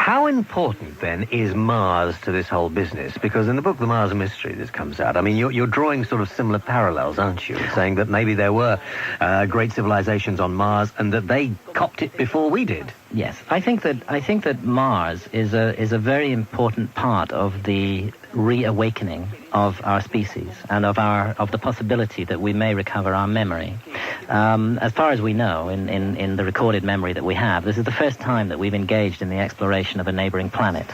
How important, then, is Mars to this whole business? Because in the book, The Mars Mystery, this comes out. I mean, you're drawing sort of similar parallels, aren't you? Saying that maybe there were great civilizations on Mars and that they copped it before we did. Yes, I think that Mars is a very important part of the reawakening of our species and of the possibility that we may recover our memory. As far as we know, in the recorded memory that we have, this is the first time that we've engaged in the exploration of a neighboring planet.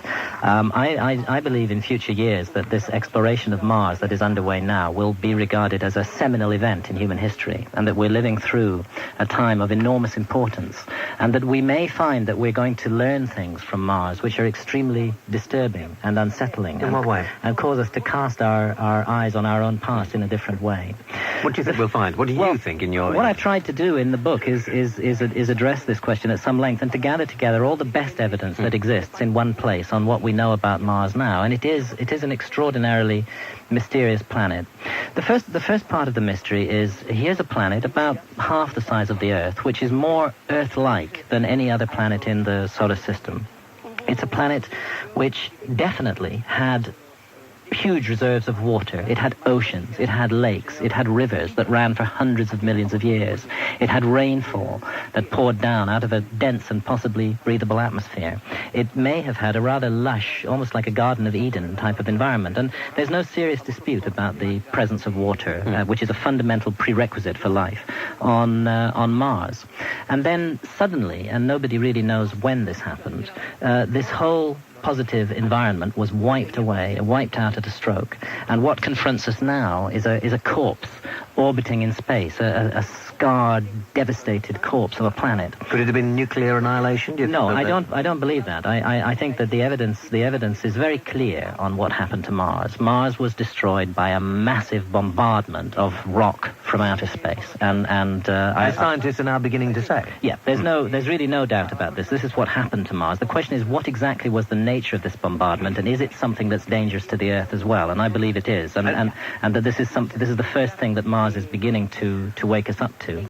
I believe in future years that this exploration of Mars that is underway now will be regarded as a seminal event in human history, and that we're living through a time of enormous importance, and that we may find that we're going to learn things from Mars which are extremely disturbing and unsettling. In what way? And cause us to cast our eyes on our own past in a different way. What do you think we'll find? What do you think in your... What I've tried to do in the book is address this question at some length and to gather together all the best evidence that exists in one place on what we know about Mars now. And it is an extraordinarily mysterious planet. The first part of the mystery is, here's a planet about half the size of the Earth, which is more Earth-like than any other planet in the solar system. It's a planet which definitely had huge reserves of water. It had oceans, it had lakes, it had rivers that ran for hundreds of millions of years. It had rainfall that poured down out of a dense and possibly breathable atmosphere. It may have had a rather lush, almost like a Garden of Eden type of environment. And there's no serious dispute about the presence of water, which is a fundamental prerequisite for life on Mars. And then suddenly, and nobody really knows when this happened, this whole positive environment was wiped away, wiped out at a stroke. And what confronts us now is a corpse orbiting in space, a scarred, devastated corpse of a planet. Could it have been nuclear annihilation? No, I don't believe that. I think that the evidence is very clear on what happened to Mars. Mars was destroyed by a massive bombardment of rock from outer space, and as scientists are now beginning to say. Yeah, there's really no doubt about this. This is what happened to Mars. The question is, what exactly was the nature of this bombardment, and is it something that's dangerous to the Earth as well? And I believe it is, and that this is the first thing that Mars is beginning to wake us up to.